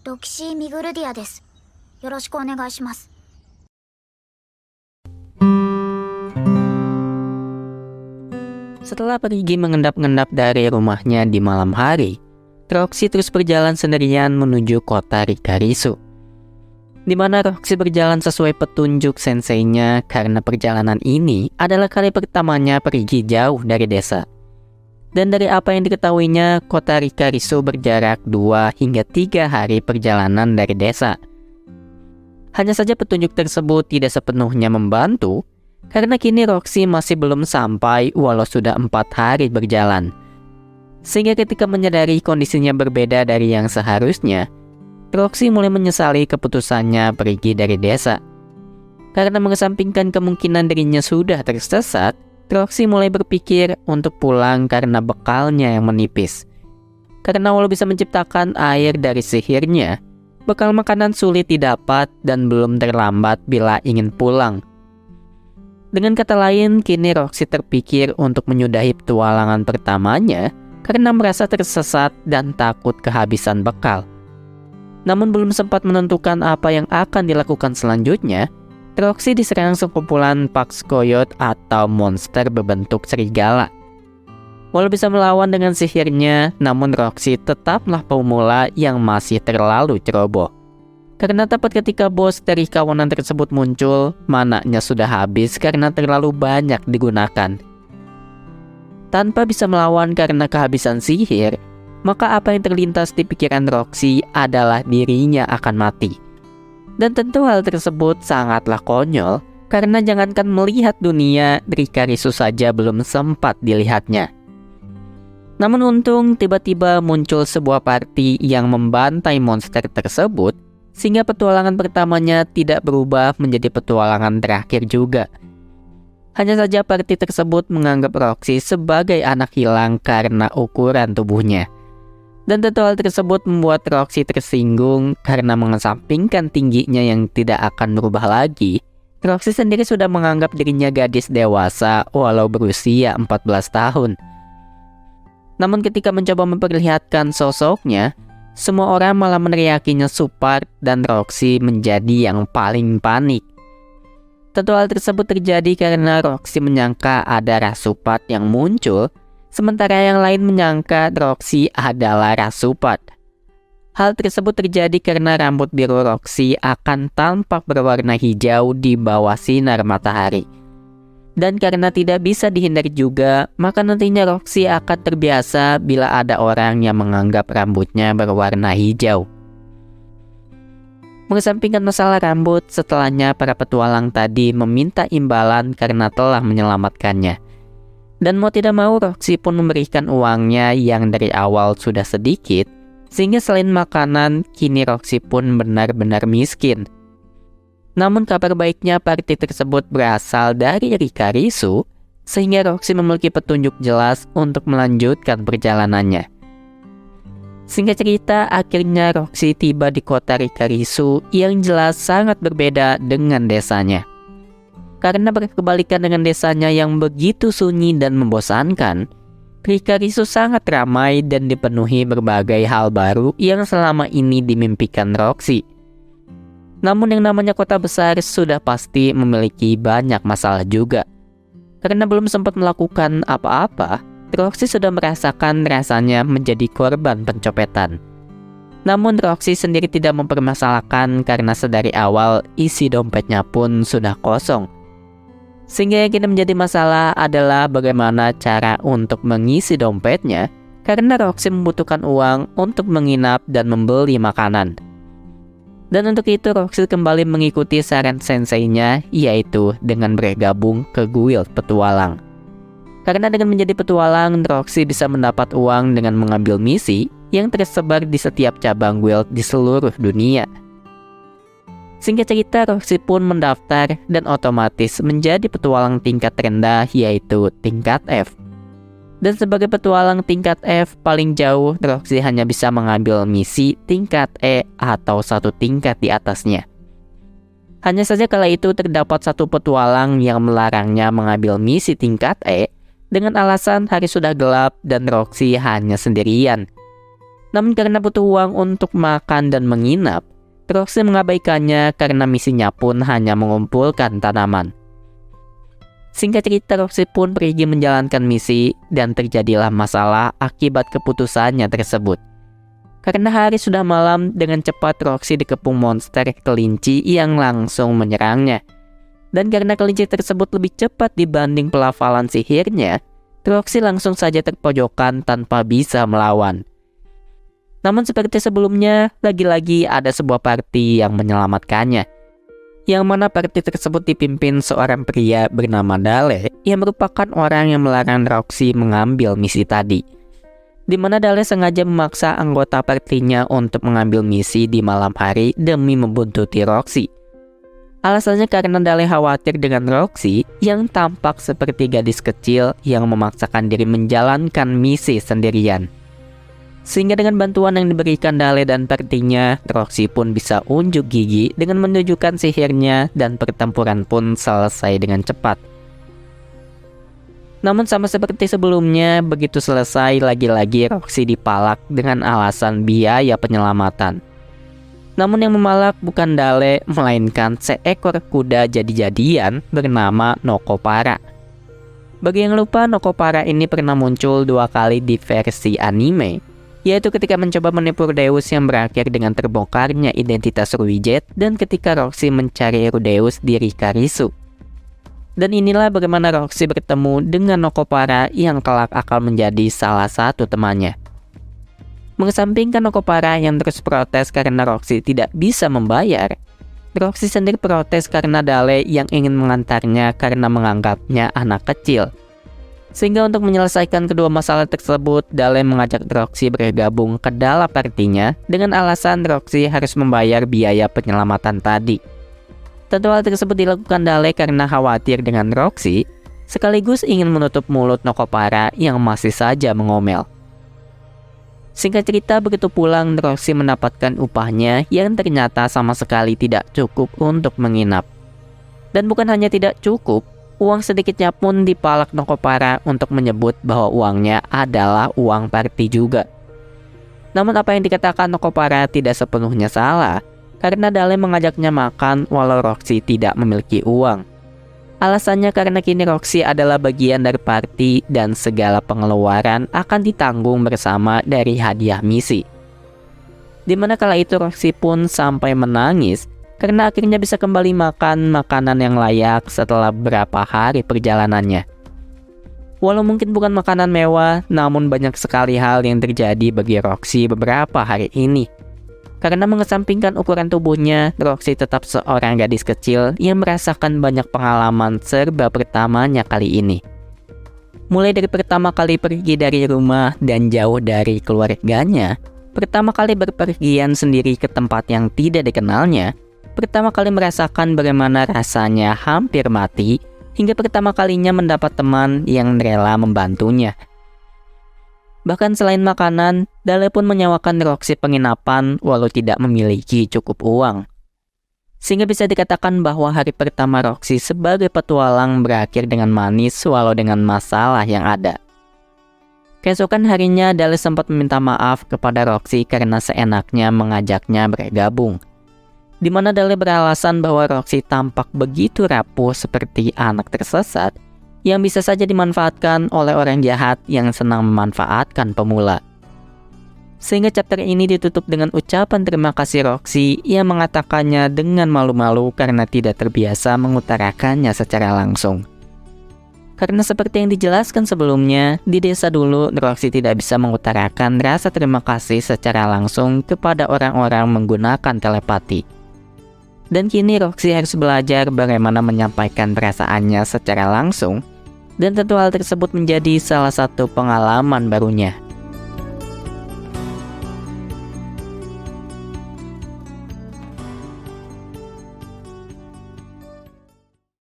ロキシー・ミグルディアです。よろしくお願いします。Setelah pergi mengendap-endap dari rumahnya di malam hari, Roxy terus berjalan sendirian menuju kota Rikarisu, di mana Roxy berjalan sesuai petunjuk senseinya karena perjalanan ini adalah kali pertamanya pergi jauh dari desa. Dan dari apa yang diketahuinya, kota Rikarisu berjarak 2 hingga 3 hari perjalanan dari desa. Hanya saja petunjuk tersebut tidak sepenuhnya membantu, karena kini Roxy masih belum sampai walau sudah 4 hari berjalan. Sehingga ketika menyadari kondisinya berbeda dari yang seharusnya, Roxy mulai menyesali keputusannya pergi dari desa. Karena mengesampingkan kemungkinan dirinya sudah tersesat, Roxy mulai berpikir untuk pulang karena bekalnya yang menipis. Karena walau bisa menciptakan air dari sihirnya, bekal makanan sulit didapat dan belum terlambat bila ingin pulang. Dengan kata lain, kini Roxy terpikir untuk menyudahi petualangan pertamanya karena merasa tersesat dan takut kehabisan bekal. Namun belum sempat menentukan apa yang akan dilakukan selanjutnya, Roxy diserang sekumpulan Pax Coyote atau monster berbentuk serigala. Walau bisa melawan dengan sihirnya, namun Roxy tetaplah pemula yang masih terlalu ceroboh. Karena tepat ketika bos dari kawanan tersebut muncul, mananya sudah habis karena terlalu banyak digunakan. Tanpa bisa melawan karena kehabisan sihir, maka apa yang terlintas di pikiran Roxy adalah dirinya akan mati. Dan tentu hal tersebut sangatlah konyol, karena jangankan melihat dunia, Rikarisu saja belum sempat dilihatnya. Namun untung tiba-tiba muncul sebuah party yang membantai monster tersebut, sehingga petualangan pertamanya tidak berubah menjadi petualangan terakhir juga. Hanya saja party tersebut menganggap Roxy sebagai anak hilang karena ukuran tubuhnya. Dan tentu hal tersebut membuat Roxy tersinggung karena mengesampingkan tingginya yang tidak akan berubah lagi. Roxy sendiri sudah menganggap dirinya gadis dewasa walau berusia 14 tahun. Namun ketika mencoba memperlihatkan sosoknya, semua orang malah meneriakinya Supart dan Roxy menjadi yang paling panik. Tentu hal tersebut terjadi karena Roxy menyangka ada Rasupart yang muncul, sementara yang lain menyangka Roxy adalah Rasupart. Hal tersebut terjadi karena rambut biru Roxy akan tampak berwarna hijau di bawah sinar matahari. Dan karena tidak bisa dihindari juga, maka nantinya Roxy akan terbiasa bila ada orang yang menganggap rambutnya berwarna hijau. Mengesampingkan masalah rambut, setelahnya para petualang tadi meminta imbalan karena telah menyelamatkannya. Dan mau tidak mau Roxy pun memberikan uangnya yang dari awal sudah sedikit, sehingga selain makanan, kini Roxy pun benar-benar miskin. Namun kabar baiknya party tersebut berasal dari Rikarisu, sehingga Roxy memiliki petunjuk jelas untuk melanjutkan perjalanannya. Singkat cerita, akhirnya Roxy tiba di kota Rikarisu yang jelas sangat berbeda dengan desanya. Karena berkebalikan dengan desanya yang begitu sunyi dan membosankan, Rikarisu sangat ramai dan dipenuhi berbagai hal baru yang selama ini dimimpikan Roxy. Namun yang namanya kota besar sudah pasti memiliki banyak masalah juga. Karena belum sempat melakukan apa-apa, Roxy sudah merasakan rasanya menjadi korban pencopetan. Namun Roxy sendiri tidak mempermasalahkan karena sedari awal isi dompetnya pun sudah kosong. Sehingga yang kini menjadi masalah adalah bagaimana cara untuk mengisi dompetnya, karena Roxy membutuhkan uang untuk menginap dan membeli makanan. Dan untuk itu Roxy kembali mengikuti saran senseinya, yaitu dengan bergabung ke guild petualang. Karena dengan menjadi petualang, Roxy bisa mendapat uang dengan mengambil misi yang tersebar di setiap cabang guild di seluruh dunia. Singkat cerita, Roxy pun mendaftar dan otomatis menjadi petualang tingkat rendah, yaitu tingkat F. Dan sebagai petualang tingkat F paling jauh, Roxy hanya bisa mengambil misi tingkat E atau satu tingkat di atasnya. Hanya saja kala itu terdapat satu petualang yang melarangnya mengambil misi tingkat E dengan alasan hari sudah gelap dan Roxy hanya sendirian. Namun karena butuh uang untuk makan dan menginap, Roxy mengabaikannya karena misinya pun hanya mengumpulkan tanaman. Singkat cerita, Roxy pun pergi menjalankan misi dan terjadilah masalah akibat keputusannya tersebut. Karena hari sudah malam, dengan cepat Roxy dikepung monster kelinci yang langsung menyerangnya. Dan karena kelinci tersebut lebih cepat dibanding pelafalan sihirnya, Roxy langsung saja terpojokan tanpa bisa melawan. Namun seperti sebelumnya, lagi-lagi ada sebuah party yang menyelamatkannya. Yang mana party tersebut dipimpin seorang pria bernama Dale yang merupakan orang yang melarang Roxy mengambil misi tadi. Di mana Dale sengaja memaksa anggota partinya untuk mengambil misi di malam hari demi membuntuti Roxy. Alasannya karena Dale khawatir dengan Roxy yang tampak seperti gadis kecil yang memaksakan diri menjalankan misi sendirian. Sehingga dengan bantuan yang diberikan Dale dan partinya, Roxy pun bisa unjuk gigi dengan menunjukkan sihirnya dan pertempuran pun selesai dengan cepat. Namun sama seperti sebelumnya, begitu selesai lagi-lagi Roxy dipalak dengan alasan biaya penyelamatan. Namun yang memalak bukan Dale, melainkan seekor kuda jadi-jadian bernama Nokopara. Bagi yang lupa, Nokopara ini pernah muncul 2 kali di versi anime, yaitu ketika mencoba menipu Rudeus yang berakhir dengan terbongkarnya identitas Ruijet dan ketika Roxy mencari Rudeus di Rikarisu. Dan inilah bagaimana Roxy bertemu dengan Nokopara yang kelak akan menjadi salah satu temannya. Mengesampingkan Nokopara yang terus protes karena Roxy tidak bisa membayar, Roxy sendiri protes karena Dale yang ingin mengantarnya karena menganggapnya anak kecil. Sehingga untuk menyelesaikan kedua masalah tersebut, Dale mengajak Roxy bergabung ke dalam partinya dengan alasan Roxy harus membayar biaya penyelamatan tadi. Tentu hal tersebut dilakukan Dale karena khawatir dengan Roxy, sekaligus ingin menutup mulut Nokopara yang masih saja mengomel. Singkat cerita, begitu pulang, Roxy mendapatkan upahnya yang ternyata sama sekali tidak cukup untuk menginap. Dan bukan hanya tidak cukup, uang sedikitnya pun dipalak Nokopara untuk menyebut bahwa uangnya adalah uang party juga. Namun apa yang dikatakan Nokopara tidak sepenuhnya salah, karena Dale mengajaknya makan walau Roxy tidak memiliki uang. Alasannya karena kini Roxy adalah bagian dari party dan segala pengeluaran akan ditanggung bersama dari hadiah misi. Dimana kala itu Roxy pun sampai menangis karena akhirnya bisa kembali makan makanan yang layak setelah beberapa hari perjalanannya. Walau mungkin bukan makanan mewah, namun banyak sekali hal yang terjadi bagi Roxy beberapa hari ini. Karena mengesampingkan ukuran tubuhnya, Roxy tetap seorang gadis kecil yang merasakan banyak pengalaman serba pertamanya kali ini. Mulai dari pertama kali pergi dari rumah dan jauh dari keluarganya, pertama kali berpergian sendiri ke tempat yang tidak dikenalnya, pertama kali merasakan bagaimana rasanya hampir mati, hingga pertama kalinya mendapat teman yang rela membantunya. Bahkan selain makanan, Dale pun menyewakan Roxy penginapan walau tidak memiliki cukup uang. Sehingga bisa dikatakan bahwa hari pertama Roxy sebagai petualang berakhir dengan manis walau dengan masalah yang ada. Keesokan harinya, Dale sempat meminta maaf kepada Roxy karena seenaknya mengajaknya bergabung. Di mana Dale beralasan bahwa Roxy tampak begitu rapuh seperti anak tersesat yang bisa saja dimanfaatkan oleh orang jahat yang senang memanfaatkan pemula. Sehingga chapter ini ditutup dengan ucapan terima kasih Roxy yang mengatakannya dengan malu-malu karena tidak terbiasa mengutarakannya secara langsung. Karena seperti yang dijelaskan sebelumnya, di desa dulu Roxy tidak bisa mengutarakan rasa terima kasih secara langsung kepada orang-orang menggunakan telepati. Dan kini Roxy harus belajar bagaimana menyampaikan perasaannya secara langsung, dan tentu hal tersebut menjadi salah satu pengalaman barunya.